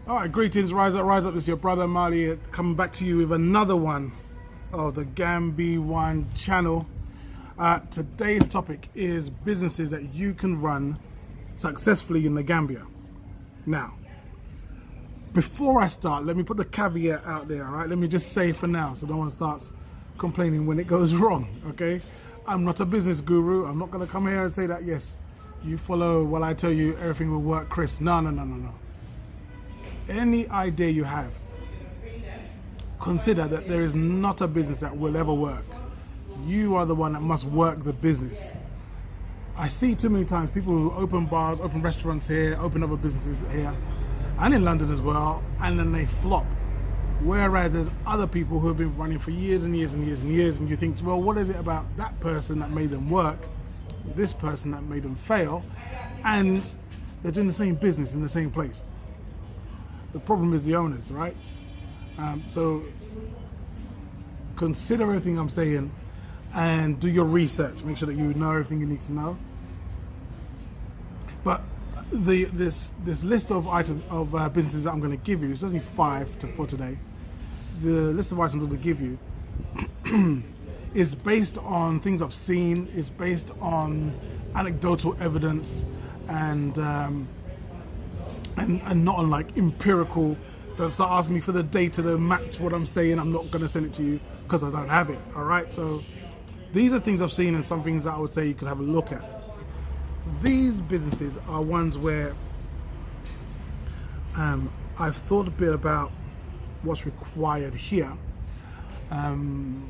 All right, greetings, rise up. This is your brother Mali coming back to you with another one of the Gambi One channel. Today's topic is businesses that you can run successfully in the Gambia. Now, before I start, let me put the caveat out there, all right? Let me just say for now, so no one starts complaining when it goes wrong, okay? I'm not a business guru. I'm not gonna come here and say that, yes, you follow what I tell you, everything will work, Chris. No. Any idea you have, consider that there is not a business that will ever work. You are the one that must work the business. I see too many times people who open bars, open restaurants here, open other businesses here, and in London as well, and then they flop. Whereas there's other people who have been running for years and years, and you think, well, what is it about that person that made them work, this person that made them fail, and they're doing the same business in the same place. The problem is the owners, right? So consider everything I'm saying and do your research. Make sure that you know everything you need to know. But this list of items of businesses that I'm going to give you, it's only 5 for today. The list of items I'm going to give you is based on things I've seen, is based on anecdotal evidence, and not on like empirical. Don't start asking me for the data to match what I'm saying. I'm not going to send it to you because I don't have it. All right. So these are things I've seen and some things that I would say you could have a look at. These businesses are ones where I've thought a bit about what's required here, and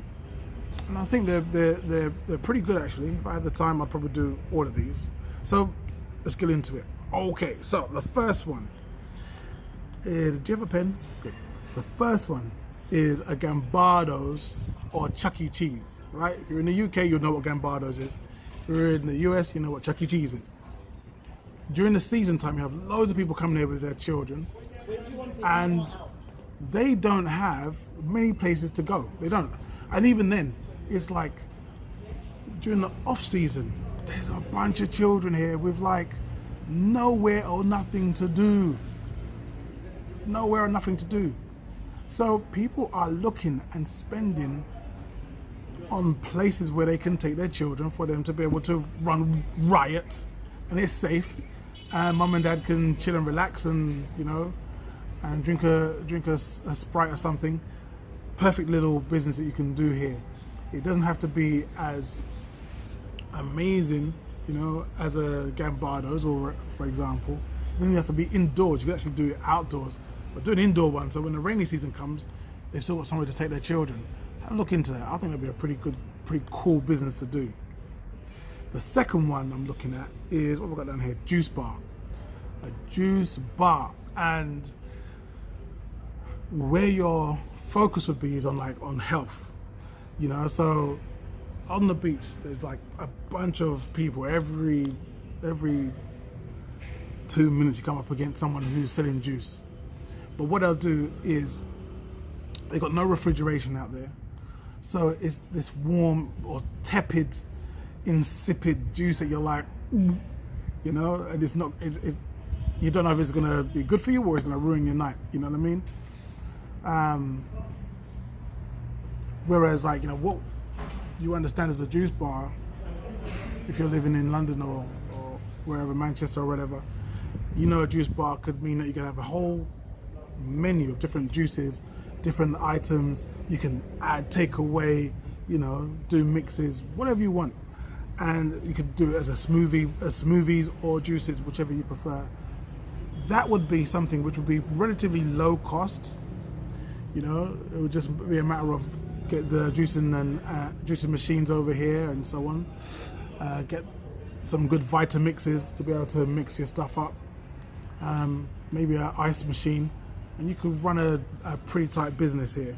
I think they're pretty good actually. If I had the time, I'd probably do all of these. So let's get into it. Okay, so the first one is, do you have a pen? Good. The first one is a Gambardo's or Chuck E. Cheese, right? If you're in the UK, you'll know what Gambardo's is. If you're in the US, you know what Chuck E. Cheese is. During the season time, you have loads of people coming here with their children, and they don't have many places to go. They don't. And even then, it's like during the off season, there's a bunch of children here with like nowhere or nothing to do. Nowhere or nothing to do. So people are looking and spending on places where they can take their children for them to be able to run riot, and it's safe. And mum and dad can chill and relax, and and drink a Sprite or something. Perfect little business that you can do here. It doesn't have to be as amazing, as a Gambardo's, or for example. Then you have to be indoors. You can actually do it outdoors, but do an indoor one. So when the rainy season comes, they've still got somewhere to take their children. Have a look into that. I think that'd be a pretty cool business to do. The second one I'm looking at is what we've got down here: juice bar. A juice bar, and where your focus would be is on health. So on the beach, there's like a bunch of people. Every 2 minutes you come up against someone who's selling juice. But what they'll do is they've got no refrigeration out there. So it's this warm or tepid, insipid juice that you're like, and it's not, you don't know if it's gonna be good for you or it's gonna ruin your night, you know what I mean? Whereas what you understand as a juice bar, if you're living in London or wherever, Manchester or whatever, a juice bar could mean that you can have a whole menu of different juices, different items. You can add, take away, do mixes, whatever you want. And you could do it as smoothies or juices, whichever you prefer. That would be something which would be relatively low cost. It would just be a matter of get the juicing machines over here and so on. Get some good Vitamixes to be able to mix your stuff up. Maybe an ice machine, and you could run a pretty tight business here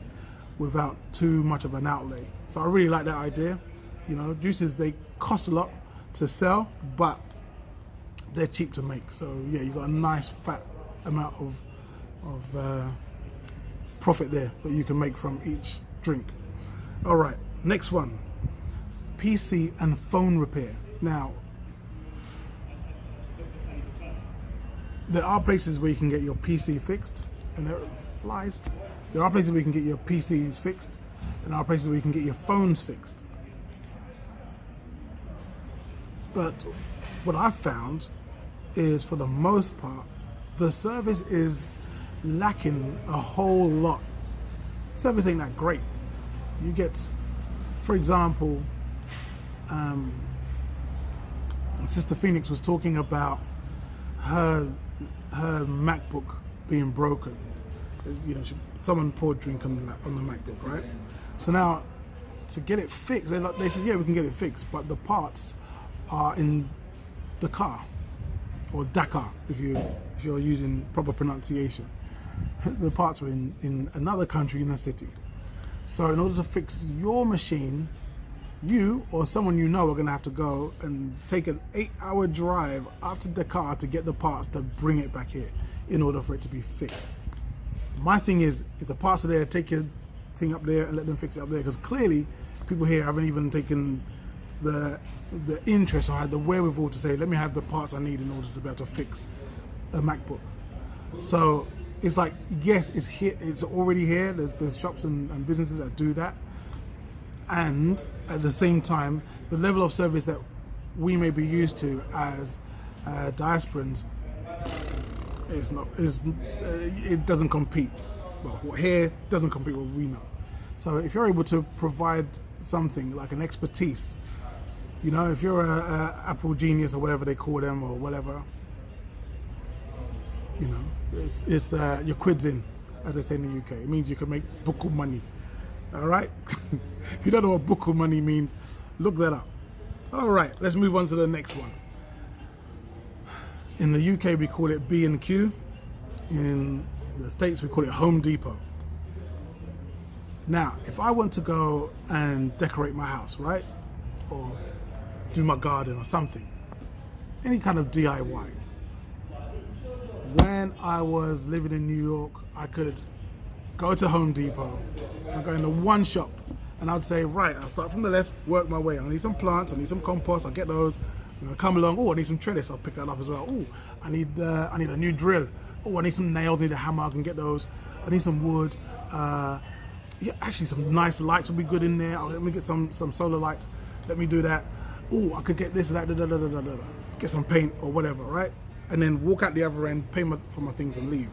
without too much of an outlay. So I really like that idea. Juices, they cost a lot to sell, but they're cheap to make. So yeah, you got a nice fat amount of profit there that you can make from each drink. All right, next one, PC and phone repair. Now, there are places where you can get your PC fixed, and there are flies. There are places where you can get your PCs fixed, and there are places where you can get your phones fixed. But what I've found is, for the most part, the service is lacking a whole lot. Service ain't that great. You get, for example, Sister Phoenix was talking about her MacBook being broken. You know, someone poured drink on the MacBook, right? So now, to get it fixed, they said, yeah, we can get it fixed, but the parts are in the car, or Dakar, if you're using proper pronunciation. The parts are in another country, in a city. So in order to fix your machine, you or someone you know are going to have to go and take an 8-hour drive up to Dakar to get the parts to bring it back here in order for it to be fixed. My thing is, if the parts are there, take your thing up there and let them fix it up there, because clearly people here haven't even taken the interest or had the wherewithal to say, let me have the parts I need in order to be able to fix a MacBook. So it's like, yes, it's here, it's already here. There's shops and businesses that do that, and at the same time, the level of service that we may be used to as diasporans, it doesn't compete. Well, here doesn't compete with what we know. So if you're able to provide something like an expertise, you know, if you're a Apple genius or whatever they call them, or whatever, you know, it's your quid's in, as they say in the UK. It means you can make buku money. All right. If you don't know what buku money means, look that up. All right, let's move on to the next one. In the UK, we call it B&Q. In the States, we call it Home Depot. Now, if I want to go and decorate my house, right, or do my garden or something, any kind of DIY. When I was living in New York, I could go to Home Depot, I'd go into one shop, and I'd say, right, I'll start from the left, work my way. I need some plants, I need some compost, I'll get those. And I'll come along, oh, I need some trellis, I'll pick that up as well. Oh, I need a new drill. Oh, I need some nails, I need a hammer, I can get those. I need some wood. Yeah, actually some nice lights would be good in there. Let me get some solar lights. Let me do that. Oh, I could get this, that, get some paint or whatever, right? And then walk out the other end, pay for my things and leave.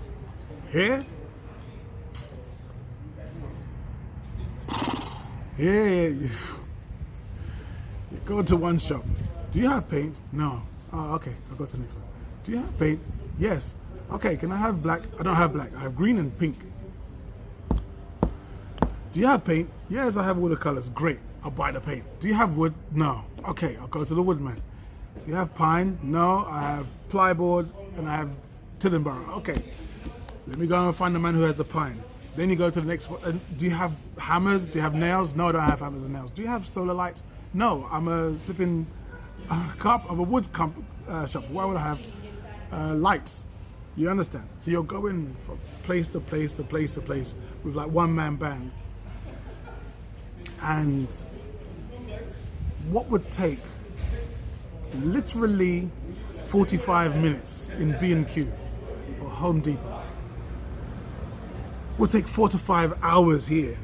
Here? Yeah. You go to one shop. Do you have paint? No. Oh, okay, I'll go to the next one. Do you have paint? Yes. Okay, can I have black? I don't have black. I have green and pink. Do you have paint? Yes, I have watercolors. Great. I'll buy the paint. Do you have wood? No. Okay, I'll go to the woodman. Do you have pine? No, I have plyboard and I have Tillenborough. Okay, let me go and find the man who has the pine. Then you go to the next one. Do you have hammers? Do you have nails? No, I don't have hammers and nails. Do you have solar lights? No, I'm a flipping I'm a wood shop. Why would I have lights? You understand? So you're going from place to place to place to place with like one-man bands. And what would take literally 45 minutes in B&Q or Home Depot would take 4 to 5 hours here.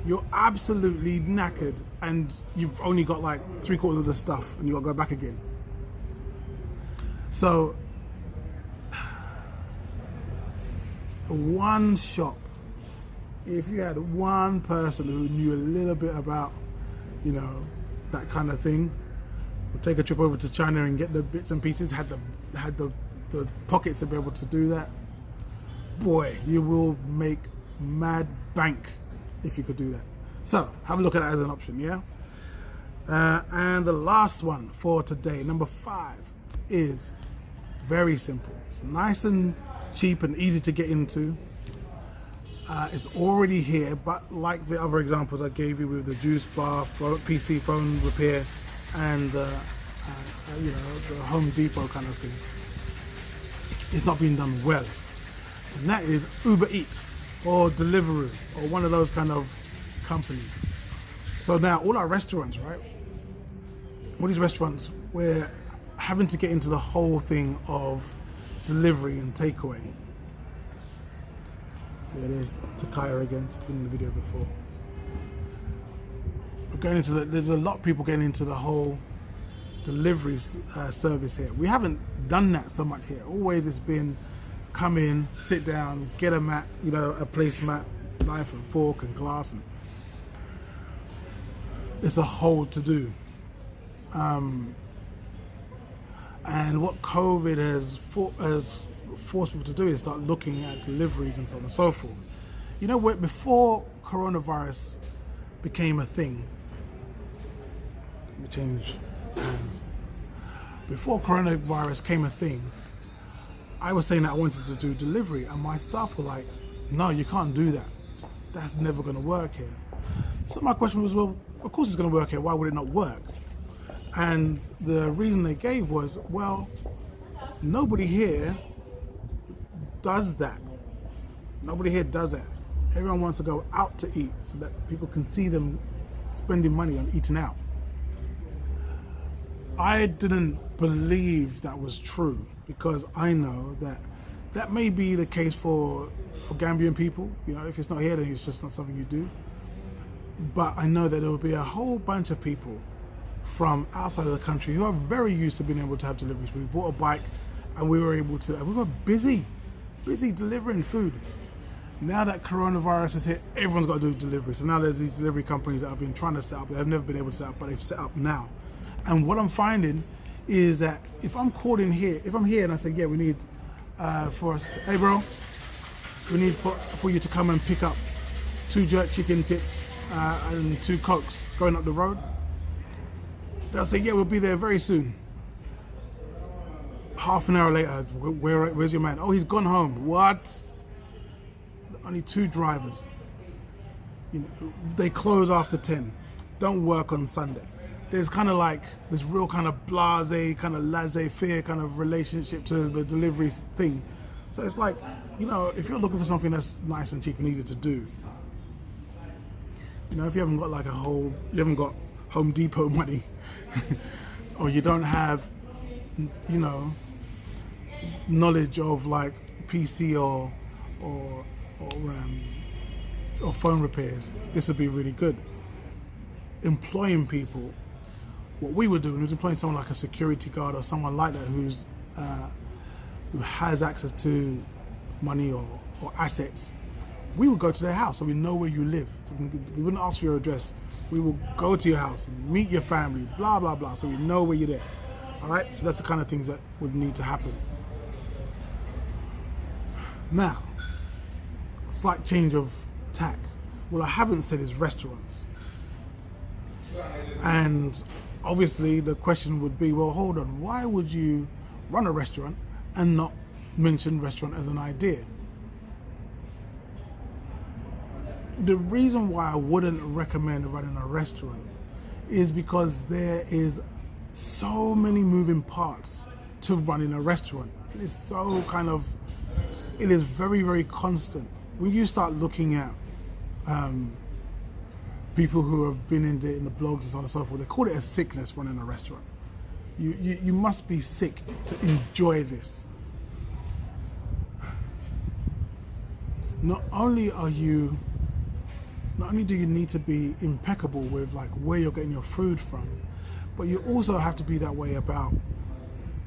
You're absolutely knackered and you've only got like 3/4 of the stuff and you gotta go back again. So one shop, if you had one person who knew a little bit about, you know, that kind of thing, would take a trip over to China and get the bits and pieces, had the pockets to be able to do that, boy, you will make mad bank if you could do that. So have a look at that as an option, yeah? And the last one for today, number 5, is very simple. It's nice and cheap and easy to get into. It's already here, but like the other examples I gave you with the juice bar, PC phone repair, and you know, the Home Depot kind of thing, it's not being done well. And that is Uber Eats or Deliveroo or one of those kind of companies. So now all our restaurants, right? All these restaurants, we're having to get into the whole thing of delivery and takeaway. Here it is, Takaya again, she's been in the video before. We're going into there's a lot of people getting into the whole delivery service here. We haven't done that so much here. Always it's been come in, sit down, get a mat, you know, a placemat, knife and fork and glass, and it's a whole to do. And what COVID has forced people to do is start looking at deliveries and so on and so forth. You know, before coronavirus became a thing, let me change hands. Before coronavirus came a thing, I was saying that I wanted to do delivery, and my staff were like, no, you can't do that. That's never going to work here. So my question was, well, of course it's going to work here. Why would it not work? And the reason they gave was, well, nobody here does that. Nobody here does that. Everyone wants to go out to eat so that people can see them spending money on eating out. I didn't believe that was true, because I know that may be the case for Gambian people. You know, if it's not here, then it's just not something you do. But I know that there will be a whole bunch of people from outside of the country who are very used to being able to have deliveries. We bought a bike and we were able to, and we were busy delivering food. Now that coronavirus has hit, everyone's got to do delivery. So now there's these delivery companies that have been trying to set up. They've never been able to set up, but they've set up now. And what I'm finding is that if I'm called in here, if I'm here and I say, yeah, we need for us, hey bro, we need for you to come and pick up 2 jerk chicken tips and 2 Cokes going up the road, they'll say, yeah, we'll be there very soon. Half an hour later, where's your man? Oh, he's gone home. What? Only 2 drivers. You know, they close after 10. Don't work on Sunday. There's kind of like this real kind of blasé, kind of laissez-faire kind of relationship to the delivery thing. So it's like, you know, if you're looking for something that's nice and cheap and easy to do, you know, if you haven't got like you haven't got Home Depot money, or you don't have, you know, knowledge of like PC or phone repairs, this would be really good. Employing people, what we were doing was employing someone like a security guard or someone like that who has access to money or assets. We would go to their house so we know where you live. So we wouldn't ask for your address. We will go to your house and meet your family, blah, blah, blah, so we know where you're there. All right, so that's the kind of things that would need to happen. Now, slight change of tack. What I haven't said is restaurants. And obviously the question would be, well, hold on, why would you run a restaurant and not mention restaurant as an idea? The reason why I wouldn't recommend running a restaurant is because there is so many moving parts to running a restaurant. It is so it is very, very constant. When you start looking at people who have been in the blogs and so on and so forth, they call it a sickness running a restaurant. You must be sick to enjoy this. Not only do you need to be impeccable with like where you're getting your food from, but you also have to be that way about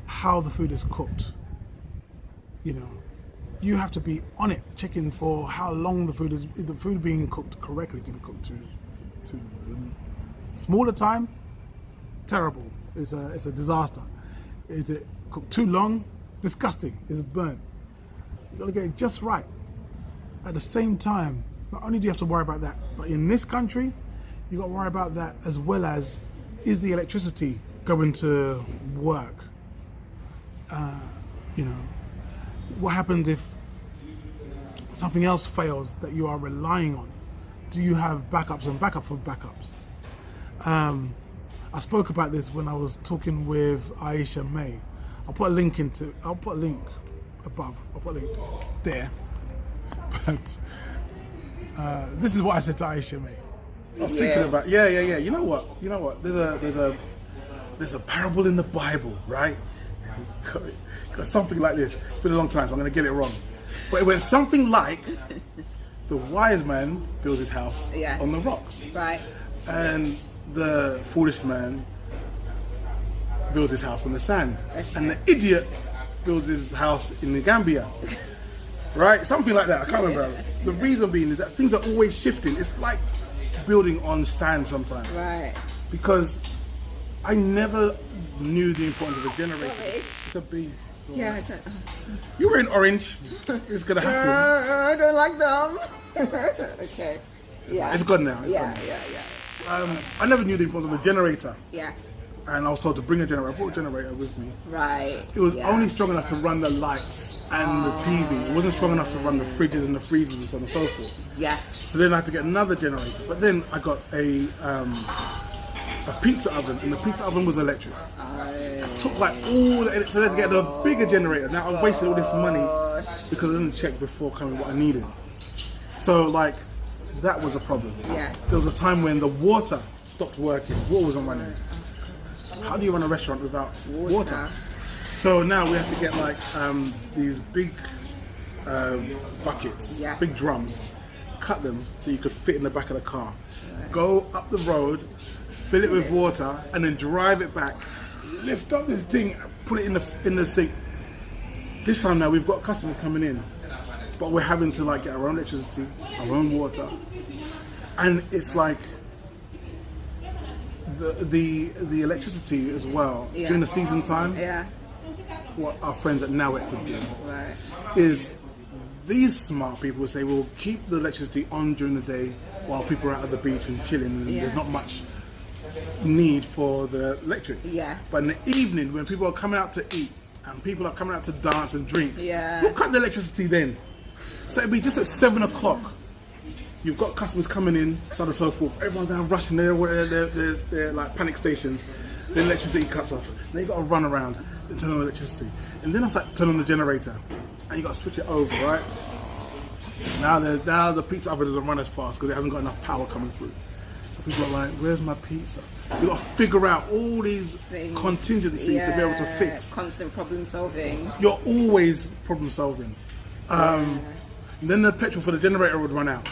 how the food is cooked. You know, you have to be on it, checking for how long the food being cooked correctly. To be cooked to smaller time, terrible. It's a disaster. Is it cooked too long? Disgusting. It's burnt. You got to get it just right. At the same time, not only do you have to worry about that, but in this country, you got to worry about that as well as, is the electricity going to work? You know, what happens if something else fails that you are relying on? Do you have backups and backup for backups? I spoke about this when I was talking with Aisha May. I'll put a link above. I'll put a link there. But this is what I said to Aisha May. I was thinking about, yeah. You know what? There's a parable in the Bible, right? Got something like this. It's been a long time, so I'm going to get it wrong. But it went something like, the wise man builds his house Yes. on the rocks. Right. And the foolish man builds his house on the sand. Okay. And the idiot builds his house in the Gambia. Right? Something like that. I can't remember. The reason being is that things are always shifting. It's like building on sand sometimes. Right. Because I never knew the importance of a generator. Sorry. It's a bee. So Yeah. I don't, you were in orange. It's gonna happen. I don't like them. Okay. Yeah. It's gone now. It's Yeah. gone. Yeah. I never knew the importance of a generator. Yeah. And I was told to bring a generator. I brought a generator with me. Right. It was yeah. only strong enough to run the lights and the TV. It wasn't strong enough to run the fridges and the freezers and so on and so forth. Yes. So then I had to get another generator. But then I got a pizza oven, and the pizza oven was electric. It took like all the, so let's get the bigger generator. Now I wasted all this money because I didn't check before coming what I needed. So like that was a problem. Yeah. There was a time when the water stopped working. Water wasn't running. How do you run a restaurant without water? So now we have to get like these big buckets, Yeah. big drums, cut them so you could fit in the back of the car. Go up the road, fill it with water, and then drive it back. Lift up this thing, put it in the sink. This time now we've got customers coming in, but we're having to like get our own electricity, our own water, and it's like the electricity as well during the season time. Yeah. What our friends at Nowit would do Right. is these smart people would say, we'll keep the electricity on during the day while people are out at the beach and chilling and Yeah. there's not much need for the electric. Yes. But in the evening when people are coming out to eat and people are coming out to dance and drink, Yeah. we'll cut the electricity then. So it'd be just at 7 o'clock. You've got customers coming in, so on and so forth. Everyone's now rushing, they're like panic stations. The electricity cuts off. Then you got to run around and turn on the electricity. And then I start turn on the generator. And you got to switch it over, right? Now the pizza oven doesn't run as fast because it hasn't got enough power coming through. So people are like, where's my pizza? So you got to figure out all these Things. contingencies to be able to fix. Constant problem solving. You're always problem solving. And then the petrol for the generator would run out.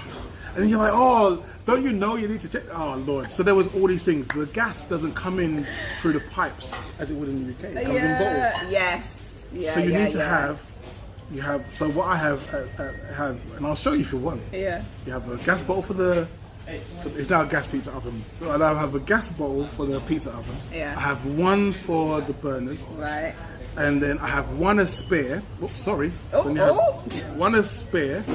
And then you're like, oh, don't you know you need to check? Oh, Lord. So there was all these things. The gas doesn't come in through the pipes as it would in the UK. It comes in bottles. Yes. Yeah. So you need to yeah. have, so what I have, and I'll show you if you want. Yeah. You have a gas bottle it's now a gas pizza oven. So I now have a gas bottle for the pizza oven. Yeah. I have one for the burners. Right. And then I have one as spare. Oops, sorry. Oh, Then you have one as spare.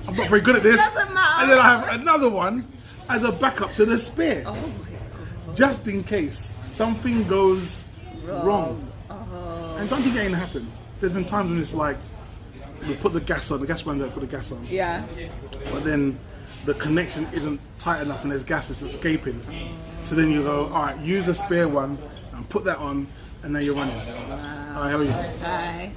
I'm not very good at this. Doesn't matter. And then I have another one as a backup to the spare. Oh my God. Just in case something goes wrong. Oh. And don't think it ain't happen. There's been times when it's like, we put the gas on, the gas runs out, put the gas on. Yeah. But then the connection isn't tight enough and there's gas that's escaping. So then you go, all right, use a spare one and put that on, and now you're running. Wow. Hi, how are you? Hi.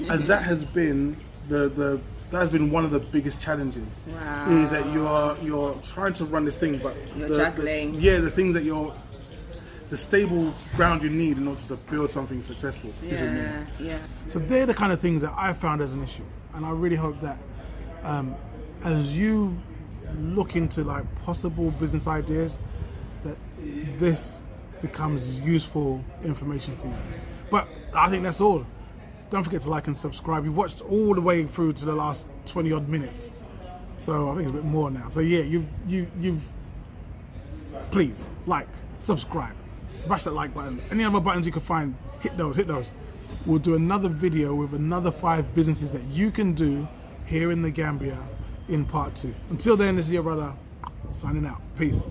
And that has been that has been one of the biggest challenges. Wow. Is that you're trying to run this thing, but You're juggling. the things that the stable ground you need in order to build something successful isn't there. Yeah. So they're the kind of things that I found as an issue, and I really hope that as you look into like possible business ideas, that this becomes useful information for you. But I think that's all. Don't forget to like and subscribe. You've watched all the way through to the last 20 odd minutes, so I think it's a bit more now. So yeah, you've please like, subscribe, smash that like button. Any other buttons you can find, hit those. We'll do another video with another 5 businesses that you can do here in the Gambia in part 2. Until then, this is your brother signing out. Peace.